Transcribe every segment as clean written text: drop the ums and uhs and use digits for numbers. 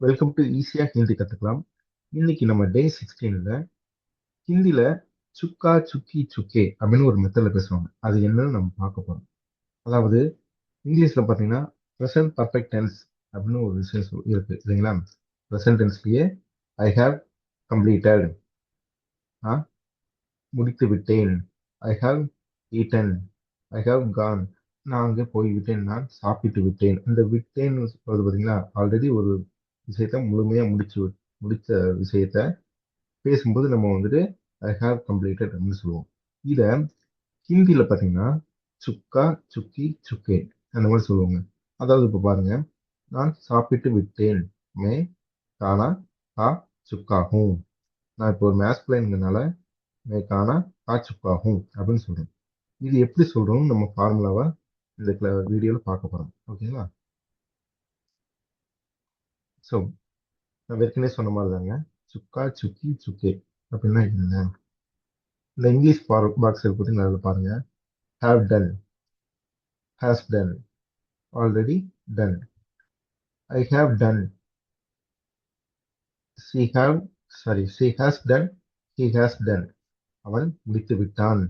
Welcome to ஈஸியா ஹிந்தி கத்துக்கலாம். இன்னைக்கு நம்ம டே 16ல ஹிந்தில சுக்கா சுக்கி சுக்கே அப்படின்னு ஒரு மெத்தட்ல பேசுவாங்க. அது என்னன்னு நம்ம பார்க்க போறோம். அதாவது இங்கிலீஷ்ல பார்த்தீங்கன்னா ப்ரெசன்ட் பர்ஃபெக்ட் டென்ஸ் அப்படின்னு ஒரு விஷயம் இருக்கு இல்லைங்களா? ப்ரெசன்ட் டென்ஸ்லயே ஐ ஹாவ் கம்ப்ளீட்டட், நான் முடித்து விட்டேன். I have eaten, I have Khan, நான் அங்கே போய்விட்டேன், நான் சாப்பிட்டு விட்டேன். இந்த விட்டேன்னு வருது பார்த்தீங்களா? ஆல்ரெடி ஒரு விஷயத்த முழுமையா முடிச்ச விஷயத்த பேசும்போது நம்ம வந்துட்டு ஐ ஹாவ் கம்ப்ளீட்டட் அப்படின்னு சொல்லுவோம். இதை ஹிந்தியில பார்த்தீங்கன்னா சுக்கா சுக்கி சுக்கே அந்த மாதிரி சொல்லுவாங்க. அதாவது இப்போ பாருங்க, நான் சாப்பிட்டு விட்டேன், மே கானா கா சுக்கா ஹூம். நான் இப்போ ஒரு மேஸ்குலைன்ங்கிறனால மே கானா கா சுக்கா ஹூம் அப்படின்னு சொல்றேன். இது எப்படி சொல்றோம்னு நம்ம ஃபார்முலாவை இந்த வீடியோவில் பார்க்க போறோம். ஓகேங்களா? ஸோ நான் ஏற்கனவே சொன்ன மாதிரி தாங்க, சுக்கா சுக்கி சுக்கே அப்படின்னா என்ன? இந்த இங்கிலீஷ் பாக்ஸ் இருக்கு பார்த்தீங்களா? அதில் பாருங்க, have done, has done, already done. I have done, she have, she has done, he has done. அவன் முடித்து விட்டான்,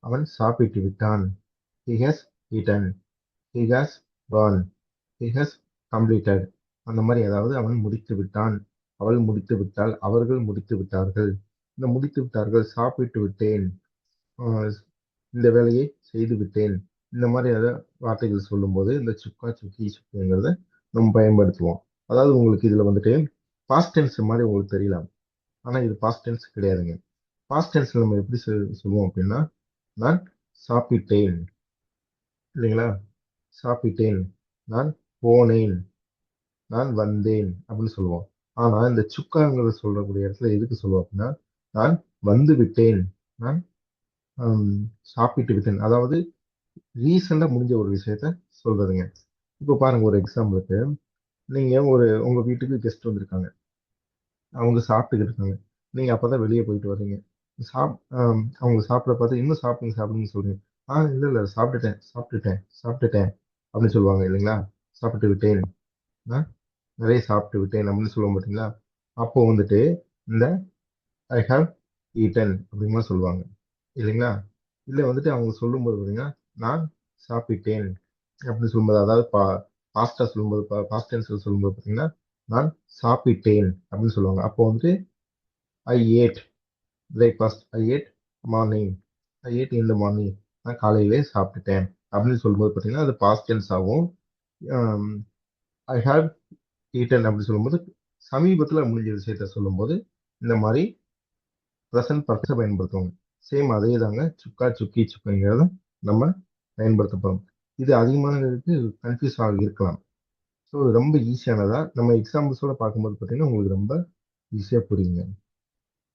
அவன் சாப்பிட்டு விட்டான். He has eaten, he has gone, he has completed. அந்த மாதிரி அதாவது அவன் முடித்து விட்டான், அவள் முடித்து விட்டாள், அவர்கள் முடித்து விட்டார்கள். இந்த முடித்து விட்டார்கள், சாப்பிட்டு விட்டேன், ஆஹ் இந்த வேலையை செய்து விட்டேன். இந்த மாதிரி ஏதாவது வார்த்தைகள் சொல்லும்போது இந்த சுக்கா சுக்கி சுக்கிங்கிறத நம்ம பயன்படுத்துவோம். அதாவது உங்களுக்கு இதுல வந்துட்டு பாஸ்ட் டென்ஸ் மாதிரி உங்களுக்கு தெரியலாம், ஆனா இது பாஸ்ட் டென்ஸ் கிடையாதுங்க. பாஸ்ட் டென்ஸ்ல நம்ம எப்படி சொல்லுவோம் அப்படின்னா, நான் சாப்பிட்டேன் இல்லைங்களா? சாப்பிட்டேன், நான் போனேன், நான் வந்தேன் அப்படின்னு சொல்லுவோம். ஆனா இந்த சுக்காங்கிறத சொல்லக்கூடிய இடத்துல எதுக்கு சொல்லுவோம் அப்படின்னா, நான் வந்து விட்டேன், நான் ஆம், சாப்பிட்டு விட்டேன். அதாவது ரீசெண்டா முடிஞ்ச ஒரு விஷயத்த சொல்றதுங்க. இப்போ பாருங்க, ஒரு எக்ஸாம்பிளுக்கு நீங்க உங்க வீட்டுக்கு கெஸ்ட் வந்திருக்காங்க. அவங்க சாப்பிட்டுக்கிட்டு இருக்காங்க. நீங்க அப்பதான் வெளியே போயிட்டு வர்றீங்க. அவங்க சாப்பிட பார்த்து இன்னும் சாப்பிடுங்க சாப்பிடுங்கன்னு சொல்றீங்க. இல்ல இல்ல, சாப்பிட்டுட்டேன் சாப்பிட்டுட்டேன் சாப்பிட்டுட்டேன் அப்படின்னு சொல்லுவாங்க இல்லைங்களா? சாப்பிட்டு விட்டேன், நான் நிறைய சாப்பிட்டு விட்டேன் அப்படின்னு சொல்லுவோம் பார்த்தீங்களா? அப்போ வந்துட்டு இந்த ஐ ஹாவ் ஈட்டன் அப்படின்லாம் சொல்லுவாங்க இல்லைங்களா? இல்ல வந்துட்டு அவங்க சொல்லும்போது பார்த்தீங்கன்னா, நான் சாப்பிட்டேன் அப்படின்னு சொல்லும்போது, அதாவது பாஸ்டா சொல்லும்போது, பாஸ்ட் டென்ஸ்ல சொல்லும்போது பார்த்தீங்கன்னா, நான் சாப்பிட்டேன் அப்படின்னு சொல்லுவாங்க. அப்போ வந்துட்டு I ate breakfast, I ate morning, I ate in the morning, நான் காலையிலே சாப்பிட்டுட்டேன் அப்படின்னு சொல்லும்போது பார்த்தீங்கன்னா அது பாஸ்ட் டென்ஸ் ஆகும். ஐ ஹாவ் ஈட்டன் அப்படின்னு சொல்லும்போது சமீபத்தில் முடிஞ்ச விஷயத்த சொல்லும்போது இந்த மாதிரி ப்ரெசன்ட் பர்ஃபெக்டாக பயன்படுத்துவாங்க. சேம் அதே தாங்க சுக்கா சுக்கி சுக்குங்கிறத நம்ம பயன்படுத்த போகிறோம். இது அதிகமானதுக்கு கன்ஃபியூஸ் இருக்கலாம். ஸோ ரொம்ப ஈஸியானதா நம்ம எக்ஸாம்பிள்ஸோட பார்க்கும்போது பார்த்தீங்கன்னா உங்களுக்கு ரொம்ப ஈஸியாக புரியுங்க.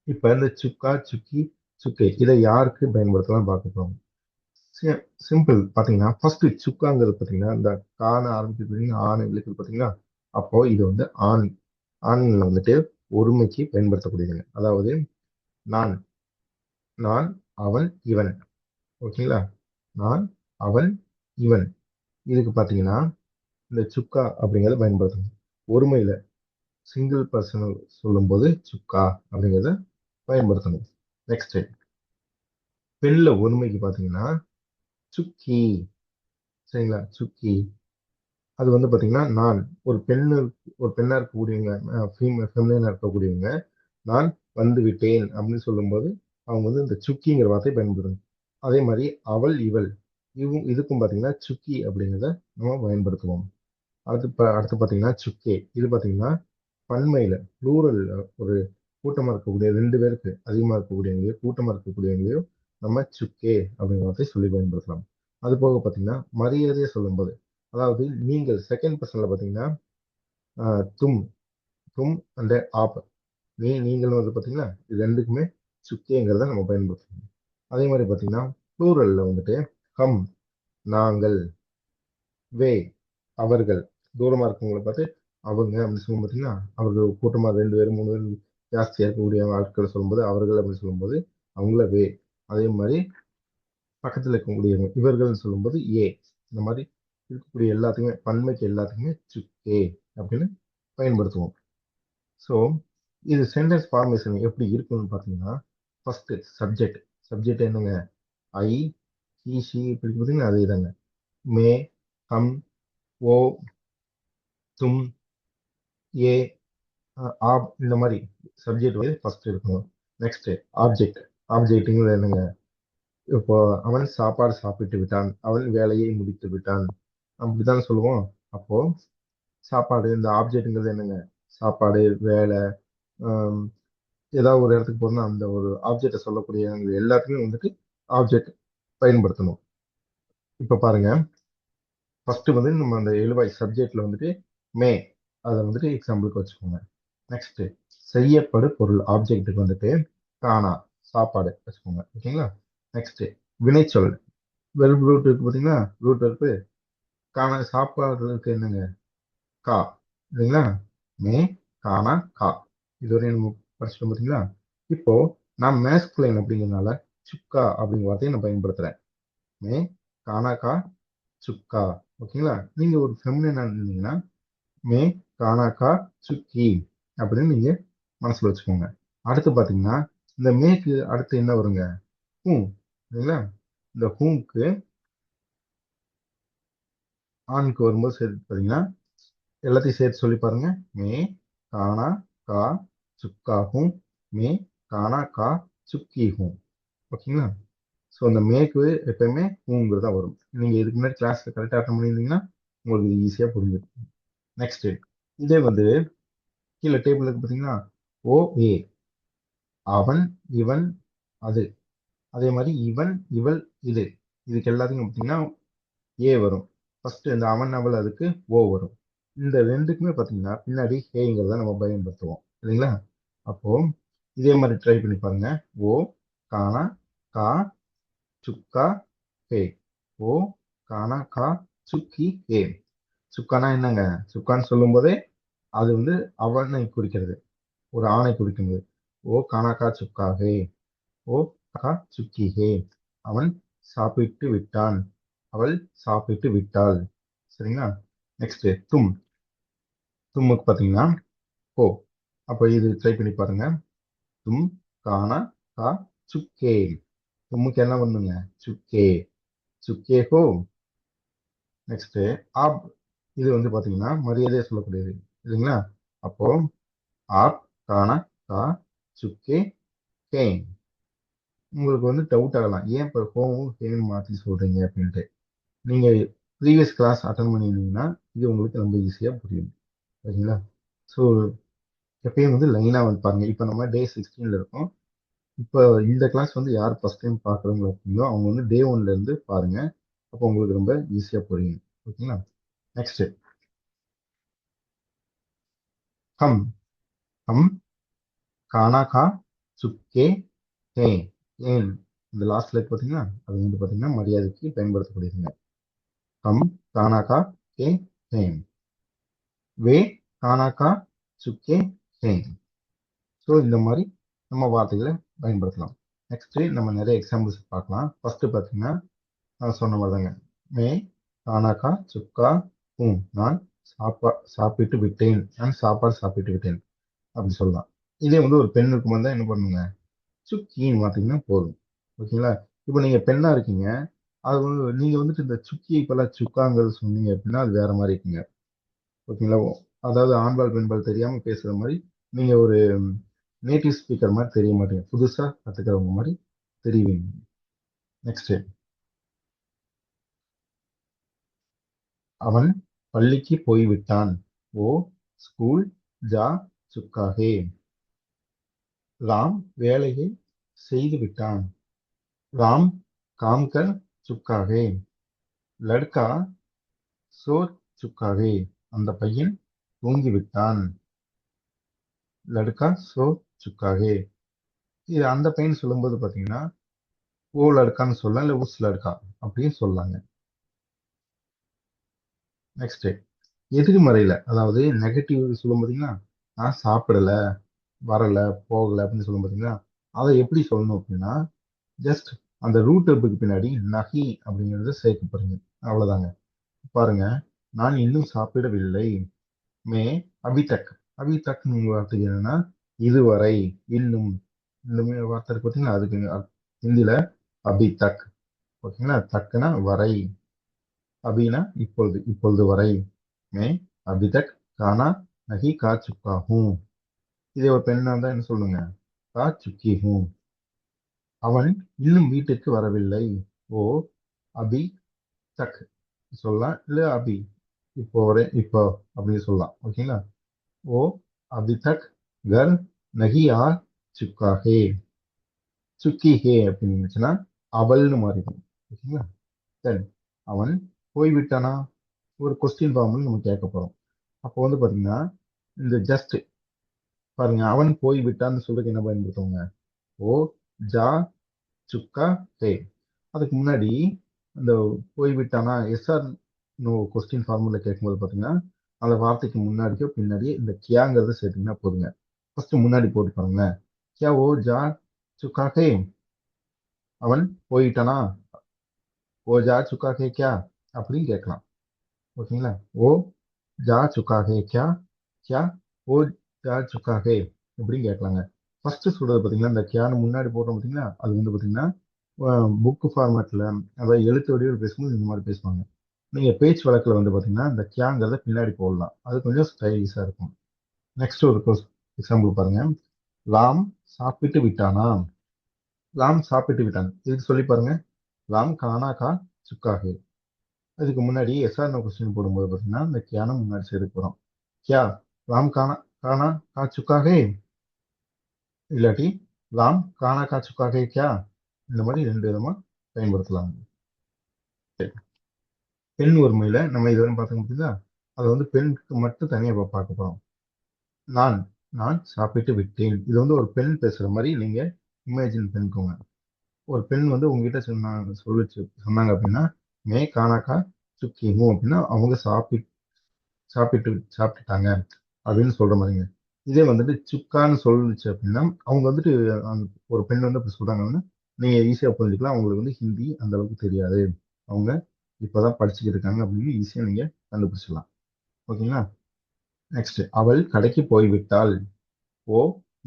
இப்போ இந்த சுக்கா சுக்கி சுக்கே இதை யாருக்கு பயன்படுத்தலாம் பார்க்க போகிறோம். சிம்பிள் பார்த்தீங்கன்னா ஃபர்ஸ்ட் சுக்காங்கிறது பார்த்தீங்கன்னா இந்த காண ஆரம்பிக்கிறது பார்த்தீங்கன்னா ஆணை விழுக்குது பார்த்தீங்களா? அப்போ இது வந்து ஆண், ஆண்ல வந்துட்டு ஒருமைக்கு பயன்படுத்தக்கூடியதுங்க. அதாவது நான், நான், அவன், இவன். ஓகேங்களா? நான், அவன், இவன். இதுக்கு பார்த்தீங்கன்னா இந்த சுக்கா அப்படிங்கிறத பயன்படுத்தணும். ஒருமையில சிங்கிள் பர்சனல் சொல்லும்போது சுக்கா அப்படிங்கிறத பயன்படுத்தணும். நெக்ஸ்ட் பெண்ல ஒருமைக்கு பார்த்தீங்கன்னா சுக்கி. சரிங்களா? சுக்கி. அது வந்து பார்த்தீங்கன்னா நான், ஒரு பெண்ணு, ஒரு பெண்ணா இருக்கக்கூடியவங்க, ஃபெமினா இருக்கக்கூடியவங்க, நான் வந்து விட்டேன் அப்படின்னு சொல்லும்போது அவங்க வந்து இந்த சுக்கிங்கிற வார்த்தையை பயன்படுத்தணும். அதே மாதிரி அவள், இவள், இதுக்கும் பார்த்தீங்கன்னா சுக்கி அப்படிங்கிறத நம்ம பயன்படுத்துவோம். அடுத்து பார்த்தீங்கன்னா சுக்கே. இது பார்த்தீங்கன்னா பன்மையில ப்ளூரல், ஒரு கூட்டமா இருக்கக்கூடிய ரெண்டு பேருக்கு அதிகமா இருக்கக்கூடியவங்களையோ கூட்டமா இருக்கக்கூடியவங்களையோ நம்ம சுக்கே அப்படிங்கிற வார்த்தையை சொல்லி பயன்படுத்தலாம். அது போக பார்த்தீங்கன்னா மரியாதையை சொல்லும்போது, அதாவது நீங்கள் செகண்ட் பர்சன்ல பார்த்தீங்கன்னா தும், தும் அண்ட் ஆப், நீங்கள் வந்து பார்த்தீங்கன்னா இது ரெண்டுக்குமே சுக்கேங்கிறத நம்ம பயன்படுத்தணும். அதே மாதிரி பார்த்தீங்கன்னா ப்ளூரல்ல வந்துட்டு ஹம், நாங்கள், வே, அவர்கள், தூரமா இருக்கவங்களை பார்த்து அவங்க அப்படின்னு சொல்லும் பார்த்தீங்கன்னா, அவர்கள் கூட்டமா ரெண்டு பேரும் மூணு பேரும் ஜாஸ்தியா இருக்கக்கூடிய ஆட்களை சொல்லும்போது அவர்கள் அப்படின்னு சொல்லும்போது அவங்கள வே. அதே மாதிரி பக்கத்தில் இருக்கக்கூடியவங்க இவர்கள்னு சொல்லும்போது ஏ. இந்த மாதிரி இருக்கக்கூடிய எல்லாத்துக்குமே பன்மைக்கு எல்லாத்துக்குமே சுக்கே அப்படின்னு பயன்படுத்துவோம். ஸோ இது சென்டென்ஸ் ஃபார்மேஷன் எப்படி இருக்குன்னு பார்த்தீங்கன்னா, ஃபர்ஸ்ட் சப்ஜெக்ட். சப்ஜெக்ட் என்னங்க? ஐ, ஹி, ஷி இப்படி பார்த்தீங்கன்னா அதே தாங்க. மே, ஹம், ஓ, தும், ஏ, ஆப் இந்த மாதிரி சப்ஜெக்ட் வந்து ஃபர்ஸ்ட் இருக்கணும். Next object. ஆப்ஜெக்ட்டுங்கிறது என்னங்க? இப்போ அவன் சாப்பாடு சாப்பிட்டு விட்டான், அவன் வேலையை முடித்து விட்டான், அப்படிதான் சொல்லுவோம். அப்போ சாப்பாடு இந்த ஆப்ஜெக்ட்ங்கிறது என்னங்க? சாப்பாடு, வேலை, ஆம், ஏதாவது ஒரு இடத்துக்கு போறோம்னா அந்த ஒரு ஆப்ஜெக்டை சொல்லக்கூடிய எல்லாத்துக்குமே வந்துட்டு ஆப்ஜெக்ட் பயன்படுத்தணும். இப்போ பாருங்க, ஃபர்ஸ்ட் வந்து நம்ம அந்த எழுவாய் சப்ஜெக்ட்ல வந்துட்டு மே அதை வந்துட்டு எக்ஸாம்பிளுக்கு வச்சுக்கோங்க. நெக்ஸ்ட் செய்யப்படு பொருள் ஆப்ஜெக்ட்டுக்கு வந்துட்டு காணா சாப்பாடு வச்சுக்கோங்க. ஓகேங்களா? நெக்ஸ்ட் வினைச்சொல் வெறும் ரூட் இருக்கு பார்த்தீங்களா? ரூட் வெறுப்பு காணா சாப்பாடுக்கு என்னங்க? கா. இல்லைங்களா? மே, காணா, கா. இதுவரை நம்ம படிச்சிட்டோம் பார்த்தீங்களா? இப்போ நான் மேஸ்குலைன் அப்படிங்கிறதுனால சுக்கா அப்படிங்கிற வார்த்தையை நான் பயன்படுத்துறேன். மே, காணா, கா, சுக்கா. ஓகேங்களா? நீங்க ஒரு ஃபெமினா இருந்தீங்கன்னா மே, காணா, கா, சுக்கி அப்படின்னு நீங்க மனசுல வச்சுக்கோங்க. அடுத்து பாத்தீங்கன்னா இந்த மேக்கு அடுத்து என்ன வருங்க? ஹூ. இல்லைங்களா? இந்த ஹூக்கு ஆணுக்கு வரும்போது சேர்த்து பாத்தீங்கன்னா எல்லாத்தையும் சேர்த்து சொல்லி பாருங்க. மே, காணா, கா, சுக்கா ஹூம். மே, காணா, கா, சுக்கி ஹூம். ஓகேங்களா? ஸோ அந்த மேக்கு எப்பயுமே ஹூங்கிறது தான் வரும். நீங்க இதுக்கு முன்னாடி கிளாஸ்ல கரெக்டாக அட்டன் பண்ணியிருந்தீங்கன்னா உங்களுக்கு ஈஸியாக புரிஞ்சிடும். நெக்ஸ்ட் இதே வந்து கீழே டேபிள் இருக்கு பார்த்தீங்கன்னா, ஓ ஏ அவன், இவன், அது. அதே மாதிரி இவன், இவள், இது. இதுக்கு எல்லாத்துக்கும் பார்த்தீங்கன்னா ஏ வரும். ஃபர்ஸ்ட் இந்த அவன், அவள் அதுக்கு ஓ வரும். இந்த ரெண்டுக்குமே பார்த்தீங்கன்னா பின்னாடி ஹேங்கிறத நம்ம பயன்படுத்துவோம். இல்லைங்களா? அப்போ இதே மாதிரி ட்ரை பண்ணி பாருங்க. ஓ, காணா, கா, சுக்கா, ஹே. ஓ, காணா, கா, சுக்கி, ஹே. சுக்கானா என்னங்க? சுக்கான்னு சொல்லும் போதே அது வந்து அவனை குறிக்கிறது, ஒரு ஆணை குறிக்கிறது. ஓ காணாக்கா சுக்கா ஹே. ஓ கா சுக்கி ஹே. அவன் சாப்பிட்டு விட்டான், அவள் சாப்பிட்டு விட்டாள். சரிங்களா? நெக்ஸ்ட் தும். தும்முக்கு பார்த்தீங்கன்னா ஹோ. அப்போ இது ட்ரை பண்ணி பாருங்க. தும், காணா, கா, சுக்கே. தும்முக்கு என்ன பண்ணுங்க? சுக்கே. சுக்கே ஹோ. Next up. இது வந்து பார்த்தீங்கன்னா மரியாதையை சொல்லக்கூடியது. இல்லைங்களா? அப்போ ஆப், காணா, கா, சுக்கே, ஹே. உங்களுக்கு வந்து டவுட் ஆகலாம், ஏன் இப்போ ஹோமும் ஹேன்னு மாற்றி சொல்றீங்க அப்படின்ட்டு. நீங்க ப்ரீவியஸ் கிளாஸ் அட்டன் பண்ணியிருந்தீங்கன்னா இது உங்களுக்கு ரொம்ப ஈஸியாக புரியும். சரிங்களா? ஸோ எப்பயும் வந்து லைனாக வந்து பாருங்க. இப்போ நம்ம டே 16ல இருக்கோம். இப்போ இந்த கிளாஸ் வந்து யார் ஃபர்ஸ்ட் டைம் பார்க்குறவங்க இருக்கீங்களோ அவங்க வந்து டே 1ல இருந்து பாருங்க. அப்போ உங்களுக்கு ரொம்ப ஈஸியாக புரியும். ஓகேங்களா? நெக்ஸ்ட் ஹம். ஹம், கானா, கா, சுக்கே, ஹே. ஏன் இந்த லாஸ்ட்ல பார்த்தீங்கன்னா அது வந்து பார்த்தீங்கன்னா மரியாதைக்கு பயன்படுத்தக்கூடியதுங்க. கம், கானாக்கா, கே, ஹேம். வே, கானாக்கா, சுக்கே, ஹேம். ஸோ இந்த மாதிரி நம்ம வார்த்தைகளை பயன்படுத்தலாம். நெக்ஸ்ட் நம்ம நிறைய எக்ஸாம்பிள்ஸ் பார்க்கலாம். ஃபர்ஸ்ட் பார்த்தீங்கன்னா நான் சொன்ன மாதிரி தாங்க. மே, கானாக்கா, சுக்கா, ஹூம். நான் சாப்பிட்டு விட்டேன், நான் சாப்பாடு சாப்பிட்டு விட்டேன் அப்படின்னு சொல்லலாம். இதே வந்து ஒரு பெண் இருக்கும்போது தான் என்ன பண்ணுங்க? சுக்கின்னு பார்த்தீங்கன்னா போதும். ஓகேங்களா? இப்போ நீங்க பெண்ணா இருக்கீங்க, அது வந்து நீங்க வந்துட்டு இந்த சுக்கியை இப்பெல்லாம் சுக்காங்கிறது சொன்னீங்க அப்படின்னா அது வேற மாதிரி இருக்குங்க. ஓகேங்களா? அதாவது ஆண்பால் பெண்பால் தெரியாம பேசுற மாதிரி நீங்க ஒரு நேட்டிவ் ஸ்பீக்கர் மாதிரி தெரிய மாட்டீங்க, புதுசா கத்துக்கிறவங்க மாதிரி தெரியுவீங்க. நெக்ஸ்ட் அவன் பள்ளிக்கு போய்விட்டான். ஓ ஸ்கூல் ஜா சுக்காகே. ராம் வேலையை செய்து விட்டான். ராம் காம்கர் சுக்காகே. லட்கா சோ சுக்காகே. அந்த பையன் தூங்கிவிட்டான். லடுக்கா சோ சுக்காகே. இது அந்த பையன் சொல்லும்போது பாத்தீங்கன்னா ஓ லடுக்கான்னு சொல்லலாம், இல்ல உஸ் லடுக்கா அப்படின்னு சொல்லலாங்க. நெக்ஸ்ட் எதிர்மறையில, அதாவது நெகட்டிவ் சொல்லும் பாத்தீங்கன்னா நான் சாப்பிடல, வரல, போகல அப்படின்னு சொல்லும் பாத்தீங்கன்னா அதை எப்படி சொல்லணும் அப்படின்னா ஜஸ்ட் அந்த ரூட் வெர்புக்கு பின்னாடி நஹி அப்படிங்கறத சேர்க்க போறீங்க. அவ்வளவுதாங்க. பாருங்க, நான் இன்னும் சாப்பிடவில்லை. மே அபிதக். அபிதக்னு வார்த்தைக்கு என்னன்னா இதுவரை, இன்னும். இந்த மாதிரி வார்த்தை இருக்கு பார்த்தீங்களா, அதுக்கு ஹிந்தியில அபிதக். ஓகேங்களா, தக்குனா வரை, அபினா இப்பொழுது, இப்பொழுது வரை. மே அபிதக் கானா நகி கா சுக்கா ஹூ. இதே ஒரு பெண்ணா இருந்தா என்ன சொல்லுங்க, கா சுக்கி ஹூ. அவன் இன்னும் வீட்டுக்கு வரவில்லை. ஓ அபி தக் சொல்லலாம், இல்ல அபி இப்போ வரை, இப்போ அப்படின்னு சொல்லலாம். ஓகேங்களா. ஓ அபி தக் கர் நகி ஆ சுக்கா ஹே. சுக்கி ஹே அப்படின்னு இருந்துச்சுன்னா அவள்னு மாறிடும். ஓகேங்களா. தென் அவன் போய்விட்டானா, ஒரு கொஸ்டின் ஃபார்ம்ல நம்ம கேட்க போறோம். அப்போ வந்து பாத்தீங்கன்னா இந்த ஜஸ்ட் பாருங்க, அவன் போய் விட்டான்னு சொல்றதுக்கு என்ன பயன்படுத்துவாங்க, ஓ ஜா சுக்கா ஹே. அதுக்கு முன்னாடி அந்த போய் விட்டானா எஸ்ஆர் நோ கொஸ்டின் ஃபார்முலா கேட்கும்போது பாத்தீங்கன்னா அந்த வார்த்தைக்கு முன்னாடியோ பின்னாடியோ இந்த கியாங்கிறத சேர்த்தீங்கன்னா போதுங்க. ஃபர்ஸ்ட் முன்னாடி போட்டு பாருங்களேன். கியா ஓ ஜா சுக்கா ஹே. அவன் போயிட்டானா, ஓ ஜா சுக்கா ஹே கியா அப்படின்னு கேட்கலாம். ஓகேங்களா. ஓ ஜா சுக்கா ஹே கியா, கியா ஓ ஜா சுக்கா ஹே இப்படின்னு கேட்கலாங்க. ஃபர்ஸ்ட் சொல்றது பாத்தீங்கன்னா இந்த கியான்னு முன்னாடி போடுறோம் பாத்தீங்களா, அது வந்து பாத்தீங்கன்னா புக் ஃபார்மேட்ல, அதாவது எழுத்து வடிவில் பேசும்போது இந்த மாதிரி பேசுவாங்க. நீங்க பேச்சு வழக்குல வந்து பாத்தீங்கன்னா இந்த கியாங்கிறத பின்னாடி போடலாம், அது கொஞ்சம் ஸ்டைலிஷா இருக்கும். நெக்ஸ்ட் ஒரு எக்ஸாம்பிள் பாருங்க. லாம் சாப்பிட்டு விட்டானா. லாம் சாப்பிட்டு விட்டான், இதுக்கு சொல்லி பாருங்க. லாம் கானா கா சுக்காகே. அதுக்கு முன்னாடி எஸ்ஆர் நோ கொஸ்டின் போடும்போது பாத்தீங்கன்னா இந்த கியானம் முன்னாடி சேர்த்து போறோம். கியா ராம் கானா கானா கா சுக்காகே, இல்லாட்டி ராம் கானா கா சுக்காகே கியா. இந்த மாதிரி ரெண்டு விதமா பயன்படுத்தலாம். சரி. பெண் ஒருமையில நம்ம இதுவரை பார்க்க முடியுதா, அதை வந்து பெண்ணுக்கு மட்டும் தனியா பார்க்க போறோம். நான் நான் சாப்பிட்டு விட்டேன், இது வந்து ஒரு பெண் பேசுற மாதிரி நீங்க இமேஜின் பண்ணிக்கோங்க. ஒரு பெண் வந்து உங்ககிட்ட சொன்னாங்க அப்படின்னா மே கானாக்கா சுக்கி ஹூ அப்படின்னா அவங்க சாப்பிட்டு சாப்பிட்டுட்டாங்க அப்படின்னு சொல்ற மாதிரிங்க. இதே வந்துட்டு சுக்கான்னு சொல்லுச்சு அப்படின்னா அவங்க வந்துட்டு ஒரு பெண் வந்து அப்படி சொல்றாங்கன்னா நீங்க ஈஸியா புரிஞ்சுக்கலாம், அவங்களுக்கு வந்து ஹிந்தி அந்த அளவுக்கு தெரியாது, அவங்க இப்பதான் படிச்சுக்கிட்டு இருக்காங்க அப்படின்னு ஈஸியா நீங்க கண்டுபிடிச்சிடலாம். ஓகேங்களா. நெக்ஸ்ட் அவள் கடைக்கு போய்விட்டாள். ஓ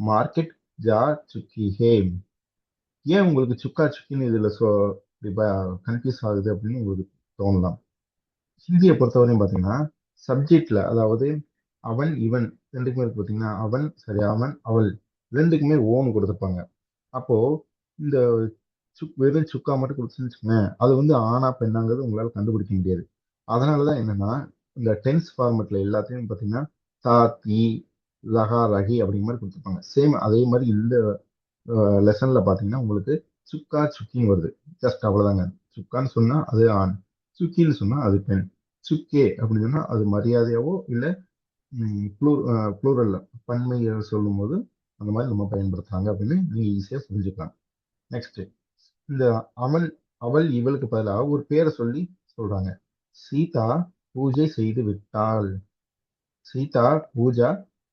மார்க்கெட் ஜா சுக்கி ஹே. ஏன் உங்களுக்கு சுக்கா சுக்கின்னு இதுல கன்ஃபியூஸ் ஆகுது அப்படின்னு உங்களுக்கு தோணலாம். ஹிந்தியை பொறுத்தவரையும் பார்த்தீங்கன்னா சப்ஜெக்ட்ல, அதாவது அவன் இவன் ரெண்டுக்குமே இருக்கு பார்த்தீங்கன்னா, அவன் சரி அவன் அவள் ரெண்டுக்குமே ஓன் கொடுத்துருப்பாங்க. அப்போ இந்த வெறும் சுக்கா மட்டும் கொடுத்துன்னு வச்சுக்கோங்களேன், அது வந்து ஆனா பெண்ணாங்கிறது உங்களால கண்டுபிடிக்க முடியாது. அதனாலதான் என்னன்னா இந்த டென்ஸ் ஃபார்மெட்ல எல்லாத்தையும் பார்த்தீங்கன்னா தா தி லகா ரகி அப்படிங்கிற மாதிரி கொடுத்துருப்பாங்க. சேம் அதே மாதிரி இந்த லெசன்ல பார்த்தீங்கன்னா உங்களுக்கு சுக்கா சுக்கின்னு வருது. ஜஸ்ட் அவ்வளவுதாங்க. சுக்கான்னு சொன்னா அது ஆண், சுக்கின்னு சொன்னா அது பெண். சுக்கே அப்படின்னு சொன்னா அது மரியாதையாவோ இல்ல ப்ளூரல்ல பன்மையை சொல்லும்போது அந்த மாதிரி நம்ம பயன்படுத்துறாங்க அப்படின்னு நீங்க ஈஸியா புரிஞ்சுக்கலாம். நெக்ஸ்ட் இந்த அவள் அவள் இவளுக்கு பதிலாக ஒரு பேரை சொல்லி சொல்றாங்க. சீதா பூஜை செய்து விட்டாள். சீதா பூஜா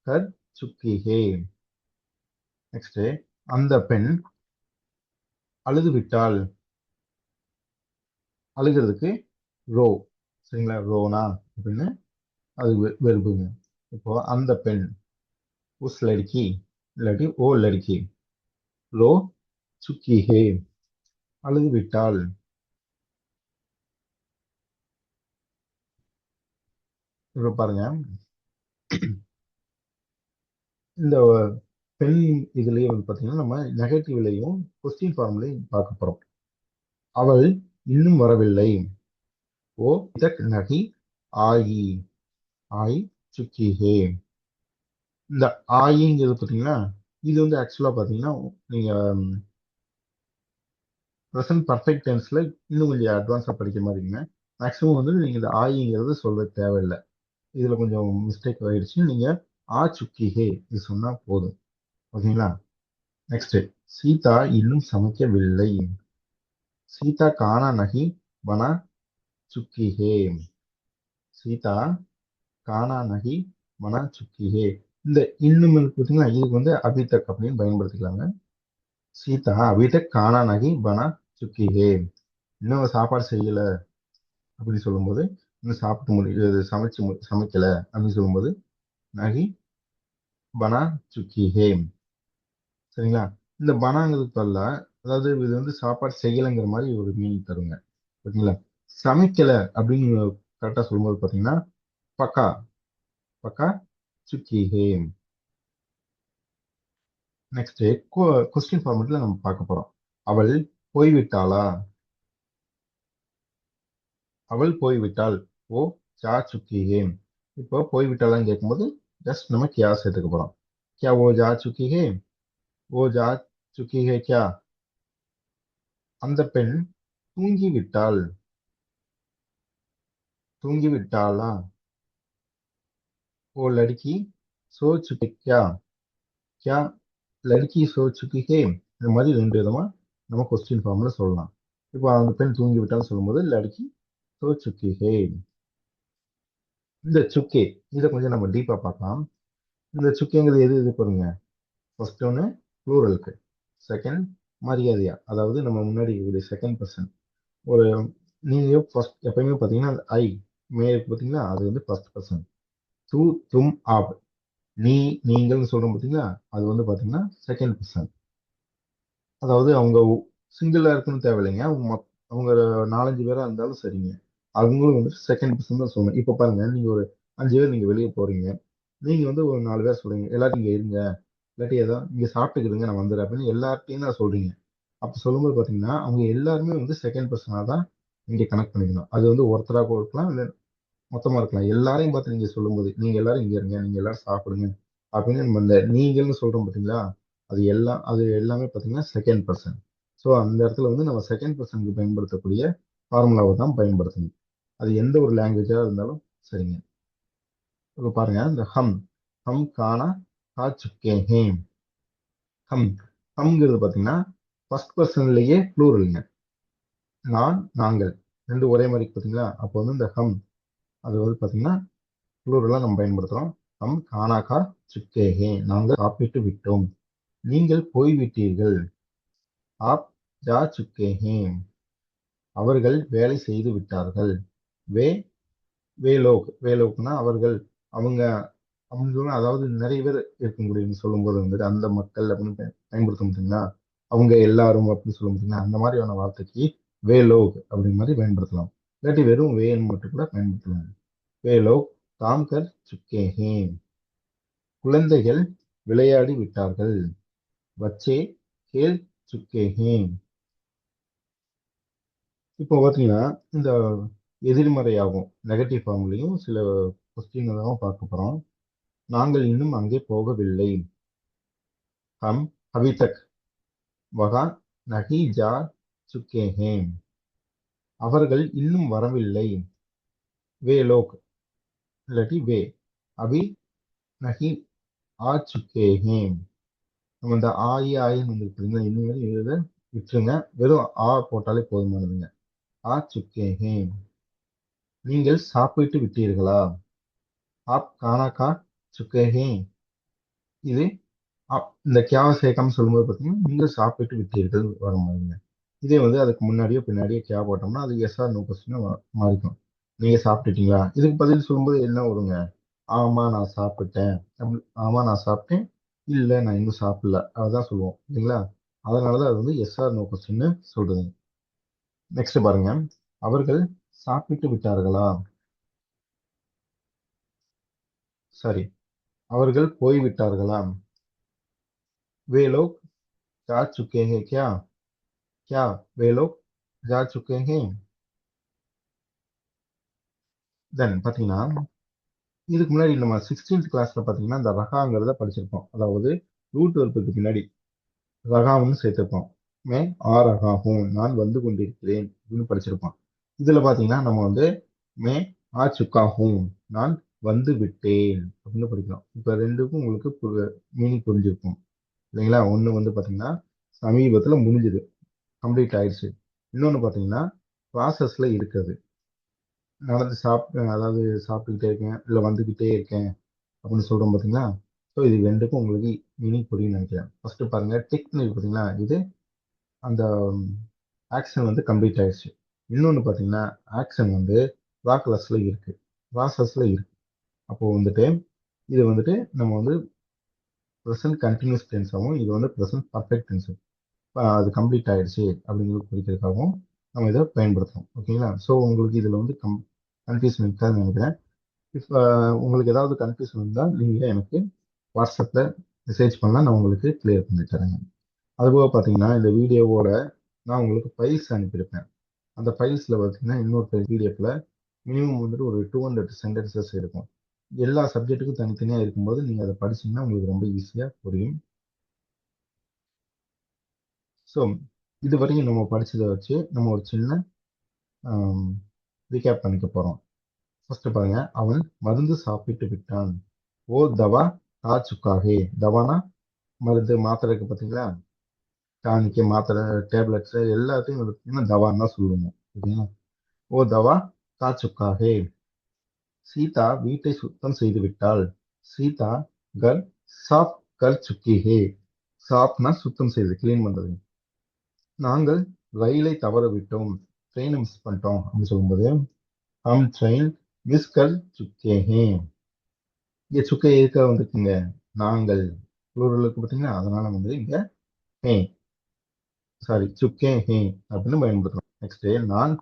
கர் சுக்கி ஹே. நெக்ஸ்ட் அந்த பெண் அழுது விட்டாள். அழுகிறதுக்கு ரோ, சரிங்களா, ரோனா அப்படின்னு அது வெறுப்புங்க. இப்போ அந்த பெண் உஸ் லடுக்கி இல்லாட்டி ஓ லடுக்கி, ரோ சுக்கி ஹே அழுது விட்டாள். இப்ப பாருங்க, இந்த பெண் இதுலயே வந்து பாத்தீங்கன்னா நம்ம நெகட்டிவ்லையும் கொஸ்டின் ஃபார்ம்லையும் பார்க்க போறோம். அவள் இன்னும் வரவில்லை. ஓ தக் நகி ஆயி, ஆய் சுக்கி ஹே. இந்த ஆயிங்கிறது பாத்தீங்கன்னா இது வந்து ஆக்சுவலா பாத்தீங்கன்னா நீங்க ப்ரெசன்ட் பர்ஃபெக்ட் டென்ஸ்ல இன்னும் கொஞ்சம் அட்வான்ஸா படிக்கிற மாதிரிங்க. மேக்ஸிமம் வந்து நீங்க இந்த ஆயிங்கிறது சொல்ல தேவையில்லை. இதுல கொஞ்சம் மிஸ்டேக் ஆயிடுச்சு, நீங்க ஆ சுக்கி ஹே இது சொன்னா போதும். ஓகேங்களா. நெக்ஸ்ட் சீதா இன்னும் சமைக்கவில்லை. சீதா கானா நகி பனா சுக்கி ஹே. சீதா கானா நகி பனா சுக்கி ஹே. இந்த இன்னும் இருக்கு பார்த்தீங்களா, இதுக்கு வந்து அபிதக் அப்படின்னு பயன்படுத்திக்கலாங்க. சீதா அபிதக் கானா நகி பனா சுக்கி ஹே. இன்னும் சாப்பாடு செய்யல அப்படின்னு சொல்லும்போது, இன்னும் சாப்பிட்டு சமைக்கல அப்படின்னு சொல்லும்போது நகி பனா சுக்கி ஹே. சரிங்களா? இந்த பனாங்கிறது பதிலா அதாவது இது வந்து சாப்பாடு செய்யலைங்கிற மாதிரி ஒரு மீனிங் தருங்க. ஓகேங்களா? சமைக்கல அப்படின்னு கரெக்டா சொல்லும்போது பாத்தீங்கன்னா பக்கா பக்கா சுக்கி ஹே. நெக்ஸ்ட் கொஸ்டின் ஃபார்மேட்ல நம்ம பார்க்க போறோம். அவள் போய்விட்டாளா? அவள் போய்விட்டாள். ஓ ஜா சுக்கி ஹே. இப்போ போய்விட்டாளான்னு கேட்கும்போது ஜஸ்ட் நம்ம கியா சேர்த்துக்க போறோம். क्या वो जा चुकी है? वो जा चुकी है क्या? அந்த பெண் தூங்கி விட்டாள். தூங்கி விட்டாளா? वो लड़की सो चुकी क्या? क्या लड़की सो चुकी है? இந்த மாதிரி ரெண்டு விதமா நம்ம கொஸ்டின் ஃபார்ம்ல சொல்லலாம். இப்போ அந்த பெண் தூங்கி விட்டான்னு சொல்லும்போது லड़की सो चुकी है. இந்த சுக்கே இதை கொஞ்சம் நம்ம டீப்பா பார்க்கலாம். இந்த சுக்கேங்கிறது எது எது பாருங்க. ஃபர்ஸ்ட் ஒன்று ப்ளூரலுக்கு, செகண்ட் மரியாதையா, அதாவது நம்ம முன்னாடி ஒரு செகண்ட் பர்சன். ஒரு நீங்க ஃபர்ஸ்ட் எப்பயுமே பார்த்தீங்கன்னா அந்த ஐ மே இருக்கு பார்த்தீங்களா, அது வந்து ஃபர்ஸ்ட் பர்சன். தூ தும் ஆப் நீ நீங்கள்னு சொல்றோம் பார்த்தீங்களா, அது வந்து பார்த்தீங்கன்னா செகண்ட் பர்சன். அதாவது அவங்க சிங்கிளா இருக்குன்னு தேவையில்லைங்க. அவங்க 4-5 பேரா இருந்தாலும் சரிங்க. அவங்களும் வந்து செகண்ட் பர்சன் தான் சொல்லணும். இப்போ பாருங்க, நீங்க ஒரு 5 பேர் நீங்க வெளியே போறீங்க. நீங்க வந்து ஒரு 4 பேர் சொல்றீங்க, எல்லாரும் இங்க இருங்க, இல்லாட்டி ஏதோ இங்க சாப்பிட்டுக்கிறதுங்க, நான் வந்துடுறேன் அப்படின்னு எல்லார்ட்டையும் தான் சொல்றீங்க. அப்ப சொல்லும்போது பாத்தீங்கன்னா அவங்க எல்லாருமே வந்து செகண்ட் பர்சனா தான் நீங்க கனெக்ட் பண்ணிக்கணும். அது வந்து ஒருத்தரா கூட இருக்கலாம், இல்ல மொத்தமா இருக்கலாம். எல்லாரையும் பார்த்து நீங்க சொல்லும்போது நீங்க எல்லாரும் இங்க இருங்க, நீங்க எல்லாரும் சாப்பிடுங்க அப்படின்னு நம்ம இந்த நீங்கள்னு சொல்றோம் பாத்தீங்களா, அது எல்லாமே பாத்தீங்கன்னா செகண்ட் பர்சன். ஸோ அந்த இடத்துல வந்து நம்ம செகண்ட் பர்சனுக்கு பயன்படுத்தக்கூடிய ஃபார்முலாவை தான் பயன்படுத்தணும். அது எந்த ஒரு லாங்குவேஜா இருந்தாலும் சரிங்க. இப்போ பாருங்க, இந்த ஹம் கானா கா சுக்கே ஹே. ஹம் ஹம்ங்கிறது பாத்தீங்கன்னா ஃபர்ஸ்ட் பர்சன்லயே ப்ளூரலுங்க. நான் நாங்கள் ரெண்டு ஒரே மாதிரி பாத்தீங்களா, அப்போ வந்து இந்த ஹம் அது வந்து பாத்தீங்கன்னா ப்ளூரலா நம்ம பயன்படுத்துறோம். ஹம் கானா கா சுக்கே ஹே, நாங்கள் சாப்பிட்டு விட்டோம். நீங்கள் போய்விட்டீர்கள். ஆப் ஜா சுக்கே ஹே. அவர்கள் வேலை செய்து விட்டார்கள். வே வேலோக்னா அவர்கள், அவங்க அப்படின்னு சொன்னா அதாவது நிறைய பேர் இருக்க முடியும்னு சொல்லும்போது வந்துட்டு அந்த மக்கள் அப்படின்னு பயன்படுத்த முடியுங்களா, அவங்க எல்லாரும் அப்படின்னு சொல்ல முடியுங்களா, அந்த மாதிரியான வார்த்தைக்கு வேலோக் அப்படிங்கிற மாதிரி பயன்படுத்தலாம். இல்லாட்டி வெறும் வேன்னு மட்டும் கூட பயன்படுத்தலாம். வேலோக் காம் கர் சுக்கே ஹே. குழந்தைகள் விளையாடி விட்டார்கள். வச்சே கேல் சுக்கே ஹே. இப்போ பார்த்தீங்கன்னா இந்த எதிர்மறையாகும் நெகட்டிவ் ஃபார்ம்லையும் சில கொஸ்டின் பார்க்க போறோம். நாங்கள் இன்னும் அங்கே போகவில்லை. हम अभी तक वहां नहीं जा चुके हैं. அவர்கள் இன்னும் வரவில்லை. वे लोग இல்லாட்டி वे अभी नहीं आ चुके हैं. நம்ம இந்த ஆயின்னு வந்துருக்குதுங்க, இன்னும் இதை விட்டுருங்க, வெறும் ஆ போட்டாலே போதுமானதுங்க. ஆ சுக்கே ஹே. நீங்கள் சாப்பிட்டு விட்டீர்களா? ஆப் கானா கா சுக்கே ஹே. இது இந்த கேவ சேர்க்காம சொல்லும்போது பார்த்தீங்கன்னா நீங்கள் சாப்பிட்டு விட்டீர்கள் வர மாதிரிங்க. இதே வந்து அதுக்கு முன்னாடியோ பின்னாடியோ கே போட்டோம்னா அது எஸ் ஆர் நோ கொஸ்டினா மாறிக்கும். நீங்க சாப்பிட்டுட்டீங்களா, இதுக்கு பதில் சொல்லும்போது என்ன வருங்க? ஆமா நான் சாப்பிட்டேன். ஆமா நான் சாப்பிட்டேன். இல்ல நான் இன்னும் சாப்பிடல, அதான் சொல்லுவோம் இல்லைங்களா. அதனாலதான் அது வந்து எஸ் ஆர் நோ கொஸ்டின்னு சொல்றதுங்க. நெக்ஸ்ட் பாருங்க, அவர்கள் சாப்பிட்டு விட்டார்களா? சரி, அவர்கள் போய்விட்டார்களா? वे लोग जा चुके हैं क्या? क्या वे लोग जा चुके हैं? தென் பாத்தீங்கன்னா இதுக்கு முன்னாடி நம்ம 16th கிளாஸ்ல பாத்தீங்கன்னா இந்த ரகாங்கிறத படிச்சிருப்போம். அதாவது ரூட் வெர்புக்கு பின்னாடி ரகாவுன்னு சேர்த்திருப்போம். மே ஆ ரகாஹும், நான் வந்து கொண்டிருக்கிறேன் அப்படின்னு படிச்சிருப்போம். இதுல பாத்தீங்கன்னா நம்ம வந்து மே ஆ சுக்காஹும், நான் வந்து விட்டேன் அப்படின்னு படிக்கிறோம். இப்ப ரெண்டுக்கும் உங்களுக்கு மீனிங் புரிஞ்சிருக்கும் இல்லைங்களா. ஒண்ணு வந்து பாத்தீங்கன்னா சமீபத்துல முடிஞ்சது, கம்ப்ளீட் ஆயிடுச்சு. இன்னொன்னு பாத்தீங்கன்னா ப்ராசஸ்ல இருக்குது, நடந்து அதாவது சாப்பிட்டுக்கிட்டே இருக்கேன் இல்ல வந்துகிட்டே இருக்கேன் அப்படின்னு சொல்றோம் பாத்தீங்களா. ஸோ இது ரெண்டுக்கும் உங்களுக்கு மீனிங் புரியும்னு நினைக்கிறேன். ஃபர்ஸ்ட் பாருங்க, டிக்னு இருக்கு பாத்தீங்களா, இது அந்த ஆக்ஷன் வந்து கம்ப்ளீட் ஆயிடுச்சு. இன்னொன்னு பாத்தீங்கன்னா ஆக்ஷன் வந்து ப்ராக்ரஸ்ல இருக்கு, ப்ராசஸ்ல இருக்கு. அப்போ வந்துட்டு இது வந்துட்டு நம்ம வந்து ப்ரெசன்ட் கண்டினியூஸ் டென்ஸாகவும் இது வந்து ப்ரெசன்ட் பர்ஃபெக்ட் டென்ஸ். அது கம்ப்ளீட் ஆயிடுச்சு அப்படிங்கிறது குறிக்கிறதுக்காகவும் நம்ம இதை பயன்படுத்துறோம். ஓகேங்களா? ஸோ உங்களுக்கு இதில் வந்து கன்ஃபியூஷன் இருக்காதுன்னு நினைக்கிறேன். இப்போ உங்களுக்கு ஏதாவது கன்ஃபியூஷன் இருந்தால் நீங்கள் எனக்கு வாட்ஸ்அப்பில் மெசேஜ் பண்ணால் நான் உங்களுக்கு கிளியர் பண்ணி தரேங்க. அதுபோக பார்த்தீங்கன்னா இந்த வீடியோவோட நான் உங்களுக்கு ஃபைல்ஸ் அனுப்பியிருப்பேன். அந்த ஃபைல்ஸில் பார்த்தீங்கன்னா இன்னொரு பிடிஎஃப்ல மினிமம் வந்துட்டு ஒரு 200 சென்டென்சஸ் இருக்கும். எல்லா சப்ஜெக்ட்டுக்கும் தனித்தனியாக இருக்கும்போது நீங்கள் அதை படிச்சீங்கன்னா உங்களுக்கு ரொம்ப ஈஸியாக புரியும். ஸோ இது வரைக்கும் நம்ம படிச்சதை வச்சு நம்ம ஒரு சின்ன ரீகேப் பண்ணிக்க போகிறோம். ஃபர்ஸ்ட் பாருங்க, அவன் மருந்து சாப்பிட்டு விட்டான். ஓ தவா கா சுக்காகே. தவானா மருந்து, மாத்திரை இருக்கு பார்த்தீங்களா? டானிக்கு, மாத்திரை, டேப்லெட்ஸ் எல்லாத்தையும் வந்து பார்த்தீங்கன்னா தவான்னு தான் சொல்லுவோம். ஓகேங்களா? ஓ தவா கா சுக்காகே. சீதா வீட்டை சுத்தம் செய்து விட்டாள். சீதா கர் சாப் கர் சுக்கி ஹே. சாப்னா சுத்தம் செய்து, கிளீன் பண்றது. நாங்கள் ரயிலை தவற விட்டோம், ட்ரெயினை மிஸ் பண்ணிட்டோம் அப்படின்னு சொல்லும்போது ஹம் ட்ரெயின் மிஸ் கர் சுக்கே ஹே. இங்க சுக்கை இருக்க வந்துருக்குங்க, நாங்கள் ப்ளூரலுக்கு பார்த்தீங்கன்னா, அதனால வந்து இங்க ஹே, சாரி சுக்கே ஹே அப்படின்னு பயன்படுத்துறோம். நெக்ஸ்ட், நான்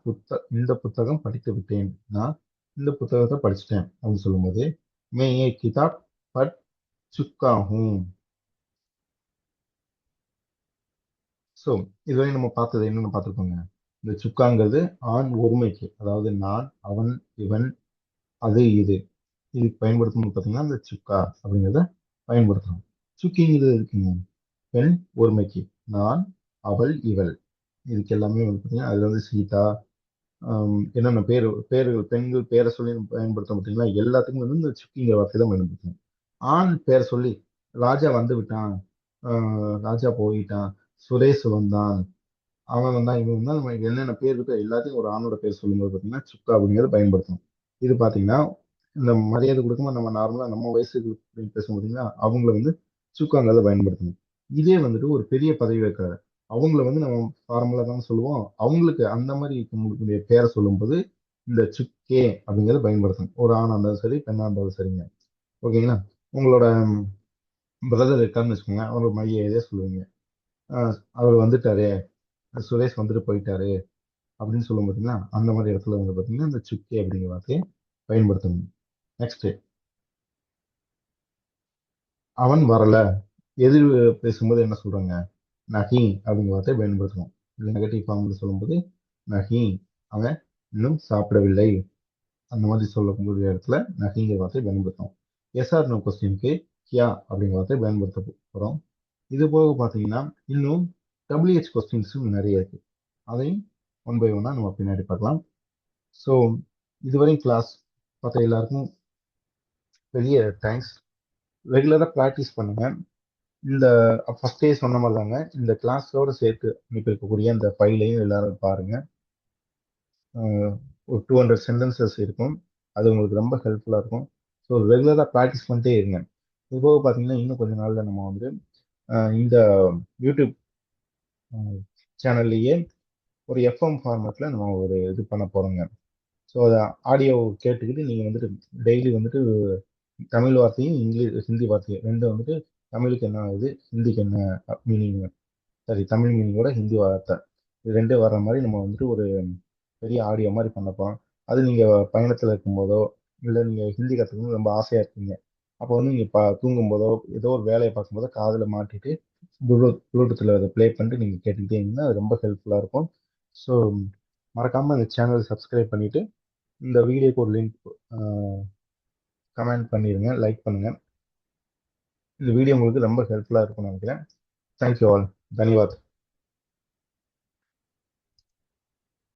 இந்த புத்தகம் படித்து விட்டேன். நான் இந்த புத்தகத்தை படிச்சுட்டேன் அப்படின்னு சொல்லும்போது மே ஏ கிதாப் பட் சுக்கா ஹூம். ஸோ இதுவரை நம்ம பார்த்தது என்னென்ன பார்த்துருக்கோங்க. இந்த சுக்காங்கிறது ஆண் ஒருமைக்கு, அதாவது நான், அவன், இவன், அது, இது, இதுக்கு பயன்படுத்தும் பார்த்தீங்கன்னா இந்த சுக்கா அப்படிங்கிறத பயன்படுத்துறோம். சுக்கிங்கிறது இருக்குங்க பெண் ஒருமைக்கு, நான், அவள், இவள், இதுக்கு எல்லாமே வந்து பார்த்தீங்கன்னா அதுல வந்து சீதா, என்னென்ன பேர்கள் பெண்கள் பேரை சொல்லி பயன்படுத்த பார்த்தீங்களா, எல்லாத்துக்கும் வந்து இந்த சுக்கிங்கிற வார்த்தை தான் பயன்படுத்தணும். ஆண் பேரை சொல்லி ராஜா வந்து விட்டான், ராஜா போயிட்டான், சுரேஷ் வந்தான், அவன் வந்தான், இவன் வந்தான், நம்ம என்னென்ன பேர் இருக்கோ எல்லாத்தையும் ஒரு ஆணோட பேர் சொல்லும்போது பார்த்தீங்கன்னா சுக்கா அப்படிங்கிறத பயன்படுத்தணும். இது பார்த்தீங்கன்னா இந்த மரியாதை கொடுக்கும்போது நம்ம நார்மலாக நம்ம வயசுக்கு பேசும் பார்த்தீங்கன்னா அவங்கள வந்து சுக்காங்கிறத பயன்படுத்தணும். இதே வந்துட்டு ஒரு பெரிய பதவி வைக்கிறாரு, அவங்கள வந்து நம்ம ஃபார்முலா தான் சொல்லுவோம், அவங்களுக்கு அந்த மாதிரி இருக்கக்கூடிய பேரை சொல்லும்போது இந்த சுக்கே அப்படிங்கிறத பயன்படுத்தணும். ஒரு ஆணா இருந்தாலும் சரி, பெண்ணா இருந்தாலும் சரிங்க. ஓகேங்களா? உங்களோட பிரதர் இருக்காருன்னு வச்சுக்கோங்க, அவரோட மைய சொல்லுவீங்க. அவர் வந்துட்டாரு, சுரேஷ் வந்துட்டு போயிட்டாரு அப்படின்னு சொல்லும் பார்த்தீங்கன்னா அந்த மாதிரி இடத்துல வந்து பார்த்தீங்கன்னா இந்த சுக்கே அப்படிங்கிற வார்த்தையை பயன்படுத்தணும். நெக்ஸ்ட், அவன் வரல, எதிர் பேசும்போது என்ன சொல்றாங்க, நஹி அப்படிங்கிற வார்த்தையை பயன்படுத்தணும். இல்லை நெகட்டிவ் ஃபார்ம்ல சொல்லும்போது நஹி, அவன் இன்னும் சாப்பிடவில்லை, அந்த மாதிரி சொல்லக்கூடிய இடத்துல நஹிங்கிற வார்த்தையை பயன்படுத்தணும். எஸ் ஆர் நோ கொஸ்டினுக்கு கியா அப்படிங்கிற வார்த்தையை பயன்படுத்த போகிறோம். இது போக பார்த்தீங்கன்னா இன்னும் டபிள்யூஹெச் கொஸ்டின்ஸும் நிறைய இருக்கு. அதையும் ஒன் பை ஒன்னா நம்ம பின்னாடி பார்க்கலாம். ஸோ இதுவரையும் கிளாஸ் பார்த்த எல்லாருக்கும் பெரிய தேங்க்ஸ். ரெகுலராக ப்ராக்டிஸ் பண்ணுங்க. இந்த ஃபர்ஸ்டே சொன்ன மாதிரி தாங்க, இந்த கிளாஸோட சேர்த்து அனுப்பியிருக்கக்கூடிய இந்த ஃபைலையும் எல்லாரும் பாருங்க. ஒரு 200 சென்டென்சஸ் இருக்கும், அது உங்களுக்கு ரொம்ப ஹெல்ப்ஃபுல்லாக இருக்கும். ஸோ ரெகுலராக ப்ராக்டிஸ் பண்ணிட்டே இருங்க. இது போக பார்த்தீங்கன்னா இன்னும் கொஞ்ச நாளில் நம்ம வந்து இந்த யூடியூப் சேனல்லையே ஒரு எஃப்எம் ஃபார்மேட்டில் நம்ம ஒரு இது பண்ண போகிறோங்க. ஸோ அதை ஆடியோ கேட்டுக்கிட்டு நீங்கள் வந்துட்டு டெய்லி வந்துட்டு தமிழ் வார்த்தையும் இங்கிலீஷ் ஹிந்தி வார்த்தையும் ரெண்டும் வந்துட்டு, தமிழுக்கு என்ன இது, ஹிந்திக்கு என்ன மீனிங், சாரி தமிழ் மீனிங்கோட ஹிந்தி வார்த்தை, இது ரெண்டும் வர்ற மாதிரி நம்ம வந்துட்டு ஒரு பெரிய ஆடியோ மாதிரி பண்ணப்போம். அது நீங்கள் பயணத்தில் இருக்கும்போதோ இல்லை நீங்கள் ஹிந்தி கற்றுக்கணும்னு ரொம்ப ஆசையாக இருக்கீங்க, அப்போ வந்து நீங்கள் தூங்கும்போதோ ஏதோ ஒரு வேலையை பார்க்கும்போதோ காதில் மாட்டிட்டு ப்ளூடூத்தில் அதை ப்ளே பண்ணிட்டு நீங்கள் கேட்டுக்கிட்டே இருந்தீங்கன்னா அது ரொம்ப ஹெல்ப்ஃபுல்லாக இருக்கும். ஸோ மறக்காமல் இந்த சேனலை சப்ஸ்கிரைப் பண்ணிவிட்டு இந்த வீடியோக்கு ஒரு லிங்க் கமெண்ட் பண்ணிடுங்க, லைக் பண்ணுங்கள். இந்த வீடியோ உங்களுக்கு ரொம்ப ஹெல்ப்ஃபுல்லாக இருக்கும்னு நினைக்கிறேன். Thank you all. தன்யவாத்.